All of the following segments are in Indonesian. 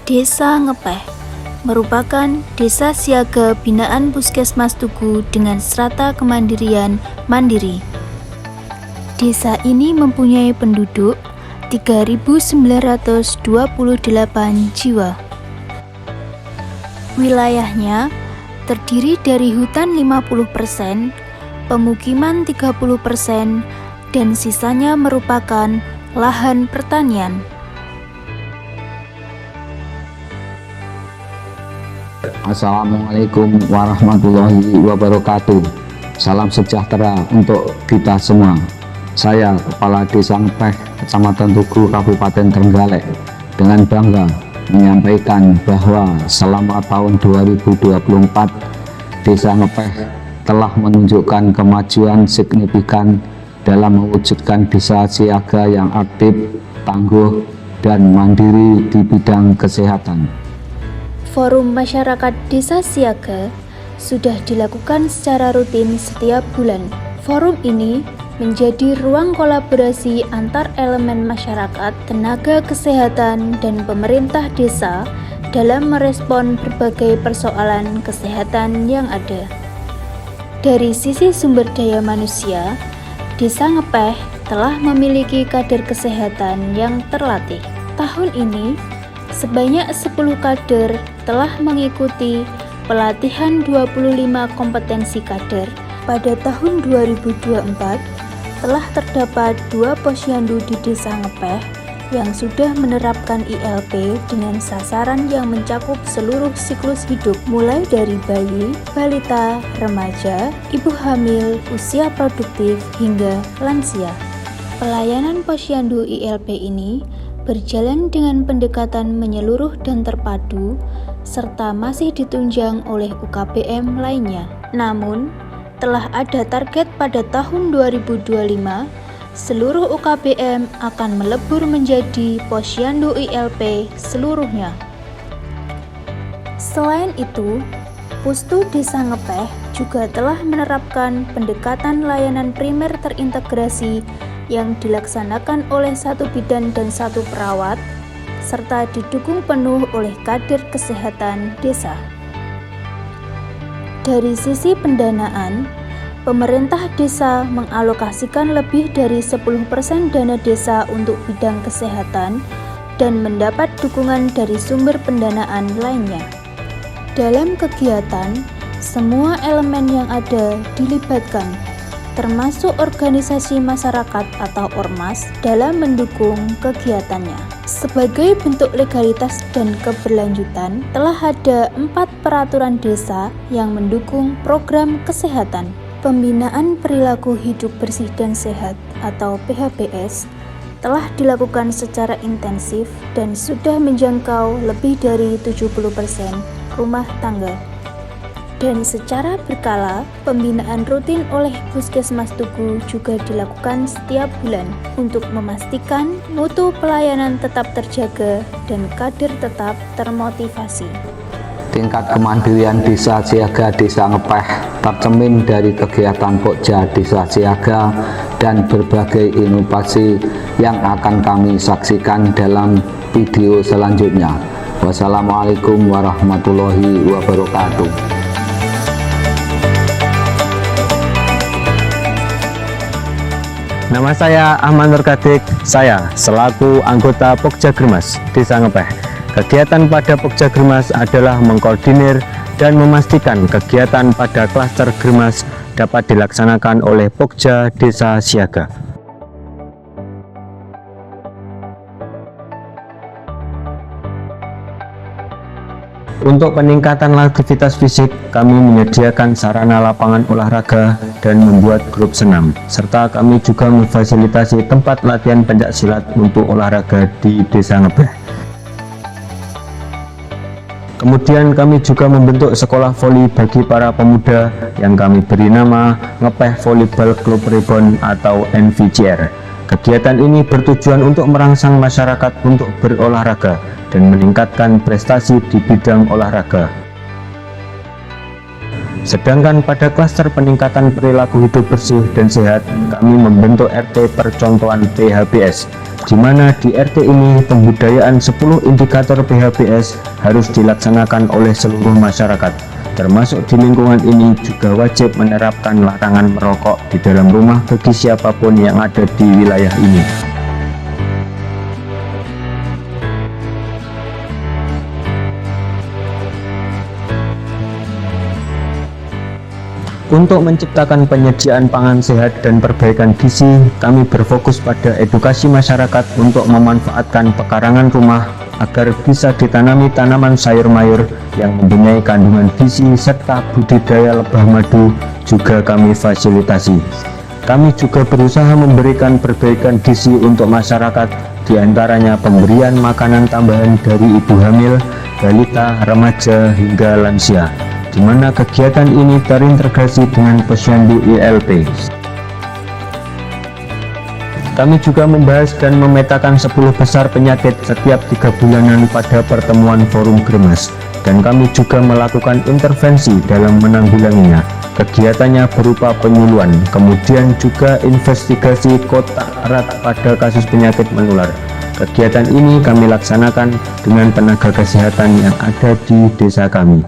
Desa Ngepeh merupakan desa siaga binaan Puskesmas Tugu dengan strata kemandirian mandiri. Desa ini mempunyai penduduk 3.928 jiwa. Wilayahnya terdiri dari hutan 50%, pemukiman 30%, dan sisanya merupakan lahan pertanian. Assalamualaikum warahmatullahi wabarakatuh. Salam sejahtera untuk kita semua. Saya Kepala Desa Ngepeh, Kecamatan Tugu, Kabupaten Trenggalek, dengan bangga menyampaikan bahwa selama tahun 2024 Desa Ngepeh telah menunjukkan kemajuan signifikan dalam mewujudkan desa siaga yang aktif, tangguh, dan mandiri di bidang kesehatan. Forum Masyarakat Desa Siaga sudah dilakukan secara rutin setiap bulan. Forum ini menjadi ruang kolaborasi antar elemen masyarakat, tenaga kesehatan, dan pemerintah desa dalam merespon berbagai persoalan kesehatan yang ada. Dari sisi sumber daya manusia, Desa Ngepeh telah memiliki kader kesehatan yang terlatih. Tahun ini, sebanyak 10 kader telah mengikuti pelatihan 25 kompetensi kader. Pada tahun 2024, telah terdapat 2 posyandu di Desa Ngepeh yang sudah menerapkan ILP dengan sasaran yang mencakup seluruh siklus hidup, mulai dari bayi, balita, remaja, ibu hamil, usia produktif, hingga lansia. Pelayanan posyandu ILP ini berjalan dengan pendekatan menyeluruh dan terpadu, serta masih ditunjang oleh UKBM lainnya. Namun, telah ada target pada tahun 2025, seluruh UKBM akan melebur menjadi posyandu ILP seluruhnya. Selain itu, Pustu Desa Ngepeh juga telah menerapkan pendekatan layanan primer terintegrasi yang dilaksanakan oleh 1 bidan dan 1 perawat, serta didukung penuh oleh kader kesehatan desa. Dari sisi pendanaan, pemerintah desa mengalokasikan lebih dari 10% dana desa untuk bidang kesehatan dan mendapat dukungan dari sumber pendanaan lainnya. Dalam kegiatan, semua elemen yang ada dilibatkan, termasuk organisasi masyarakat atau ormas, dalam mendukung kegiatannya. Sebagai bentuk legalitas dan keberlanjutan, telah ada 4 peraturan desa yang mendukung program kesehatan. Pembinaan perilaku hidup bersih dan sehat atau PHBS telah dilakukan secara intensif dan sudah menjangkau lebih dari 70% rumah tangga. Dan secara berkala, pembinaan rutin oleh Puskesmas Tugu juga dilakukan setiap bulan untuk memastikan mutu pelayanan tetap terjaga dan kader tetap termotivasi. Tingkat kemandirian desa siaga Desa Ngepeh tercermin dari kegiatan Pokja Desa Siaga dan berbagai inovasi yang akan kami saksikan dalam video selanjutnya. Wassalamualaikum warahmatullahi wabarakatuh. Nama saya Ahmad Nur Kadik, saya selaku anggota Pokja Germas Desa Ngepeh. Kegiatan pada Pokja Germas adalah mengkoordinir dan memastikan kegiatan pada klaster Germas dapat dilaksanakan oleh Pokja Desa Siaga. Untuk peningkatan aktivitas fisik, kami menyediakan sarana lapangan olahraga dan membuat grup senam, serta kami juga memfasilitasi tempat latihan pencaksilat untuk olahraga di Desa Ngepeh. Kemudian kami juga membentuk sekolah voli bagi para pemuda yang kami beri nama Ngepeh Volleyball Club Reborn atau NVCR. Kegiatan ini bertujuan untuk merangsang masyarakat untuk berolahraga dan meningkatkan prestasi di bidang olahraga. Sedangkan pada klaster peningkatan perilaku hidup bersih dan sehat, kami membentuk RT percontohan PHBS, di mana di RT ini pembudayaan 10 indikator PHBS harus dilaksanakan oleh seluruh masyarakat. Termasuk di lingkungan ini juga wajib menerapkan larangan merokok di dalam rumah bagi siapapun yang ada di wilayah ini. Untuk menciptakan penyediaan pangan sehat dan perbaikan gizi, kami berfokus pada edukasi masyarakat untuk memanfaatkan pekarangan rumah agar bisa ditanami tanaman sayur mayur yang mempunyai kandungan gizi serta budidaya lebah madu juga kami fasilitasi. Kami juga berusaha memberikan perbaikan gizi untuk masyarakat, diantaranya pemberian makanan tambahan dari ibu hamil, balita, remaja, hingga lansia, di mana kegiatan ini terintegrasi dengan Posyandu ILP. Kami juga membahas dan memetakan 10 besar penyakit setiap 3 bulanan pada pertemuan Forum Gremas, dan kami juga melakukan intervensi dalam menanggulanginya. Kegiatannya berupa penyuluhan, kemudian juga investigasi kotak erat pada kasus penyakit menular. Kegiatan ini kami laksanakan dengan tenaga kesehatan yang ada di desa kami.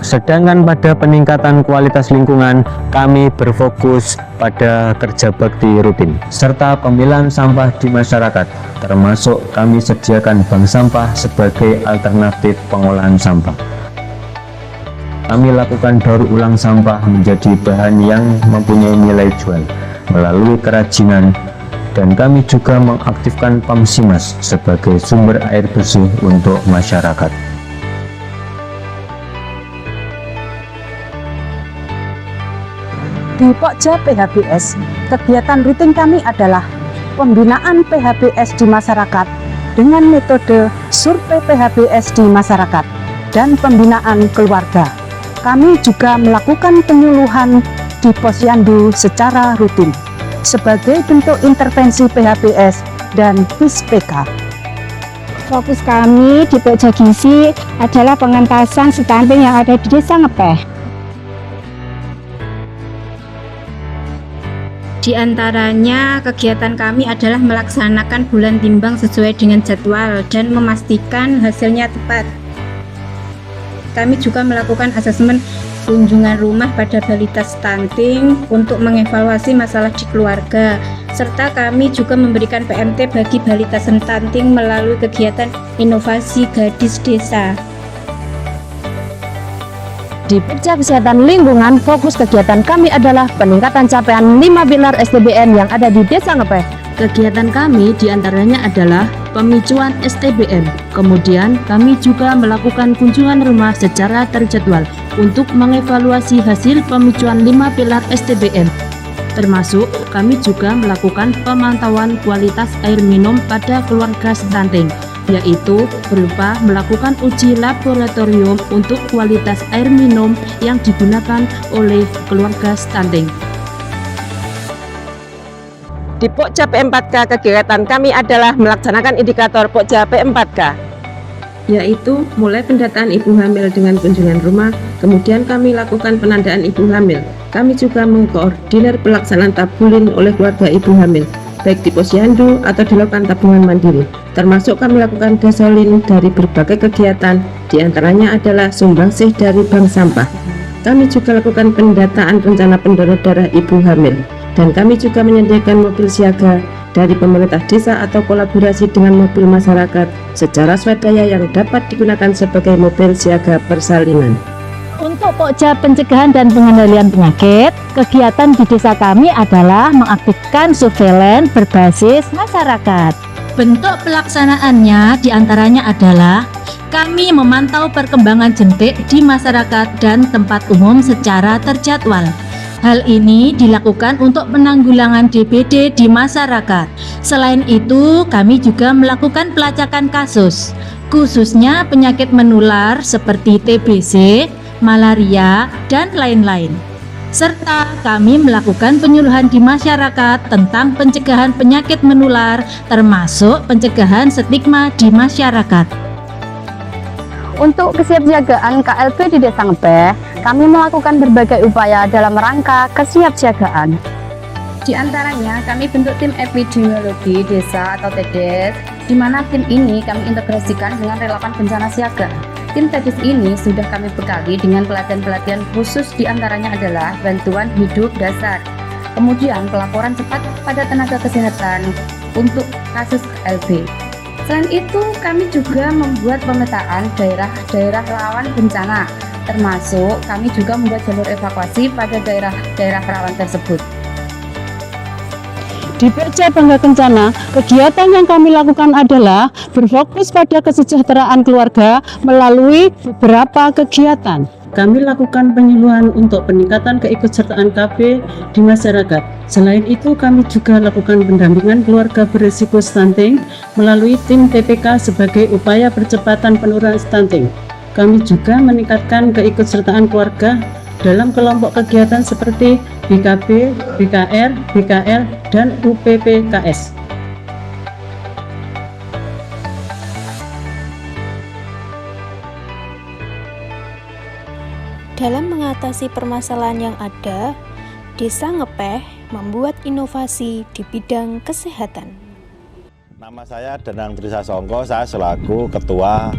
Sedangkan pada peningkatan kualitas lingkungan, kami berfokus pada kerja bakti rutin serta pemilahan sampah di masyarakat, termasuk kami sediakan bank sampah sebagai alternatif pengolahan sampah. Kami lakukan daur ulang sampah menjadi bahan yang mempunyai nilai jual melalui kerajinan, dan kami juga mengaktifkan Pamsimas sebagai sumber air bersih untuk masyarakat. Di Pokja PHBS, kegiatan rutin kami adalah pembinaan PHBS di masyarakat dengan metode survei PHBS di masyarakat dan pembinaan keluarga. Kami juga melakukan penyuluhan di Posyandu secara rutin sebagai bentuk intervensi PHBS dan PIS-PK. Fokus kami di Pokja Gizi adalah pengentasan stunting yang ada di Desa Ngepeh. Di antaranya, kegiatan kami adalah melaksanakan bulan timbang sesuai dengan jadwal dan memastikan hasilnya tepat. Kami juga melakukan asesmen kunjungan rumah pada balita stunting untuk mengevaluasi masalah di keluarga, serta kami juga memberikan PMT bagi balita stunting melalui kegiatan inovasi gadis desa. Di Pokja Kesehatan Lingkungan, fokus kegiatan kami adalah peningkatan capaian 5 pilar STBN yang ada di Desa Ngepeh. Kegiatan kami diantaranya adalah pemicuan STBN. Kemudian kami juga melakukan kunjungan rumah secara terjadwal untuk mengevaluasi hasil pemicuan 5 pilar STBN. Termasuk kami juga melakukan pemantauan kualitas air minum pada keluarga stunting, yaitu berupa melakukan uji laboratorium untuk kualitas air minum yang digunakan oleh keluarga stunting. Di Pokja P4K, kegiatan kami adalah melaksanakan indikator Pokja P4K, Yaitu mulai pendataan ibu hamil dengan kunjungan rumah, kemudian kami lakukan penandaan ibu hamil. Kami juga mengkoordinir pelaksanaan tabulin oleh keluarga ibu hamil, baik di Posyandu atau dilakukan tabungan mandiri. Termasuk kami lakukan gasolin dari berbagai kegiatan, diantaranya adalah sumbangsih dari bank sampah. Kami juga lakukan pendataan rencana pendonor darah ibu hamil, dan kami juga menyediakan mobil siaga dari pemerintah desa atau kolaborasi dengan mobil masyarakat secara swadaya yang dapat digunakan sebagai mobil siaga persalinan. Untuk Pokja Pencegahan dan Pengendalian Penyakit, kegiatan di desa kami adalah mengaktifkan surveillance berbasis masyarakat. Bentuk pelaksanaannya diantaranya adalah kami memantau perkembangan jentik di masyarakat dan tempat umum secara terjadwal. Hal ini dilakukan untuk penanggulangan DBD di masyarakat. Selain itu, kami juga melakukan pelacakan kasus, khususnya penyakit menular seperti TBC, malaria, dan lain-lain. Serta kami melakukan penyuluhan di masyarakat tentang pencegahan penyakit menular, termasuk pencegahan stigma di masyarakat. Untuk kesiapsiagaan KLB di Desa Ngepeh, kami melakukan berbagai upaya dalam rangka kesiapsiagaan. Di antaranya, kami bentuk tim epidemiologi desa atau TEDES, di mana tim ini kami integrasikan dengan relawan bencana siaga. Tim TEDES ini sudah kami bekali dengan pelatihan-pelatihan khusus, di antaranya adalah bantuan hidup dasar, kemudian pelaporan cepat pada tenaga kesehatan untuk kasus KLB. Selain itu, kami juga membuat pemetaan daerah-daerah rawan bencana, termasuk kami juga membuat jalur evakuasi pada daerah-daerah rawan tersebut. Di PJ Bangga Kencana, kegiatan yang kami lakukan adalah berfokus pada kesejahteraan keluarga melalui beberapa kegiatan. Kami lakukan penyuluhan untuk peningkatan keikutsertaan KB di masyarakat. Selain itu, kami juga lakukan pendampingan keluarga berisiko stunting melalui tim TPK sebagai upaya percepatan penurunan stunting. Kami juga meningkatkan keikutsertaan keluarga dalam kelompok kegiatan seperti BKB, BKR, BKL, dan UPPKS. Dalam mengatasi permasalahan yang ada, Desa Ngepeh membuat inovasi di bidang kesehatan. Nama saya Danang Trisasongko, saya selaku Ketua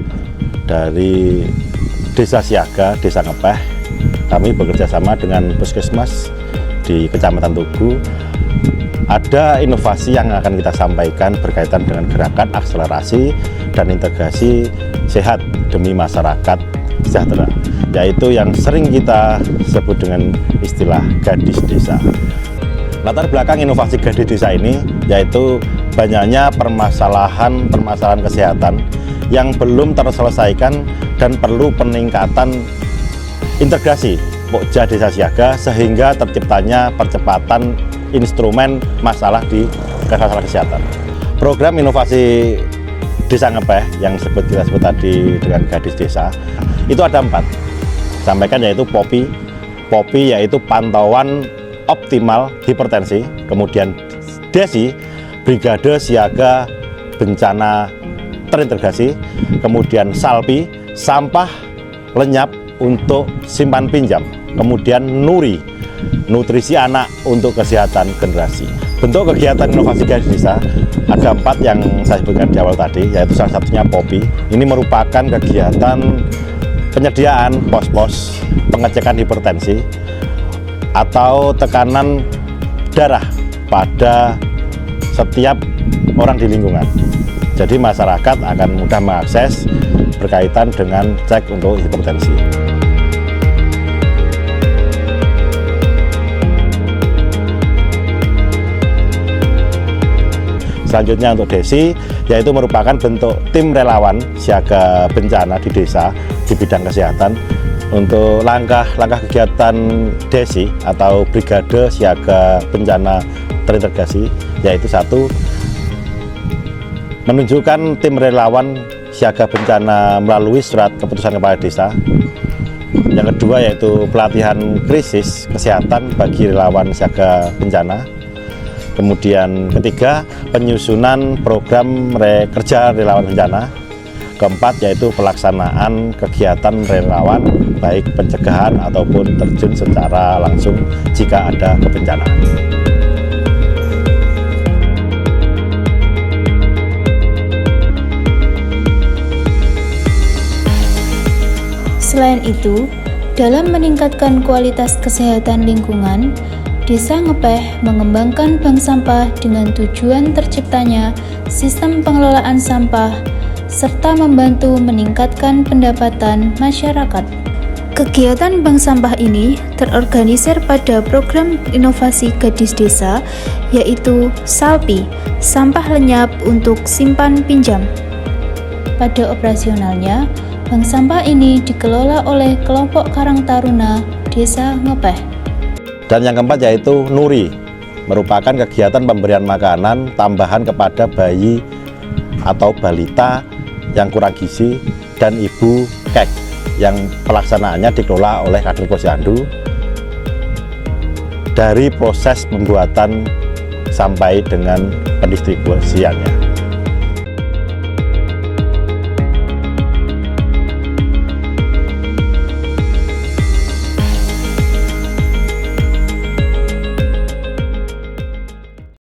dari Desa Siaga, Desa Ngepeh. Kami bekerja sama dengan Puskesmas di Kecamatan Tugu. Ada inovasi yang akan kita sampaikan berkaitan dengan gerakan akselerasi dan integrasi sehat demi masyarakat sejahtera, yaitu yang sering kita sebut dengan istilah gadis desa. Latar belakang inovasi gadis desa ini yaitu banyaknya permasalahan kesehatan yang belum terselesaikan dan perlu peningkatan integrasi Pokja Desa Siaga sehingga terciptanya percepatan instrumen masalah di masalah kesehatan. Program inovasi Desa Ngepeh yang kita sebut tadi dengan gadis desa itu ada 4. Sampaikan yaitu POPI yaitu pantauan optimal hipertensi, kemudian DESI Brigade Siaga Bencana Terintegrasi, kemudian SALPI sampah lenyap untuk simpan pinjam, kemudian NURI nutrisi anak untuk kesehatan generasi. Bentuk kegiatan inovasi gadis desa ada 4 yang saya sebutkan di awal tadi, yaitu salah satunya POPI. Ini merupakan kegiatan penyediaan pos-pos pengecekan hipertensi atau tekanan darah pada setiap orang di lingkungan. Jadi masyarakat akan mudah mengakses berkaitan dengan cek untuk hipertensi. Selanjutnya untuk DESI, yaitu merupakan bentuk tim relawan siaga bencana di desa di bidang kesehatan. Untuk langkah kegiatan DESI atau Brigade Siaga Bencana Terintegrasi, yaitu 1, menunjukkan tim relawan siaga bencana melalui surat keputusan kepala desa. Yang kedua yaitu pelatihan krisis kesehatan bagi relawan siaga bencana. Kemudian ketiga, penyusunan program kerja relawan bencana. Keempat yaitu pelaksanaan kegiatan relawan baik pencegahan ataupun terjun secara langsung jika ada kebencanaan. Selain itu, dalam meningkatkan kualitas kesehatan lingkungan, Desa Ngepeh mengembangkan bank sampah dengan tujuan terciptanya sistem pengelolaan sampah serta membantu meningkatkan pendapatan masyarakat. Kegiatan bank sampah ini terorganisir pada program inovasi gadis desa, yaitu SALPI, sampah lenyap untuk simpan pinjam. Pada operasionalnya, bank sampah ini dikelola oleh kelompok Karang Taruna Desa Ngepeh. Dan yang keempat yaitu NURI, merupakan kegiatan pemberian makanan tambahan kepada bayi atau balita yang kurang gizi dan ibu kek, yang pelaksanaannya dikelola oleh kader Posyandu dari proses pembuatan sampai dengan pendistribusiannya.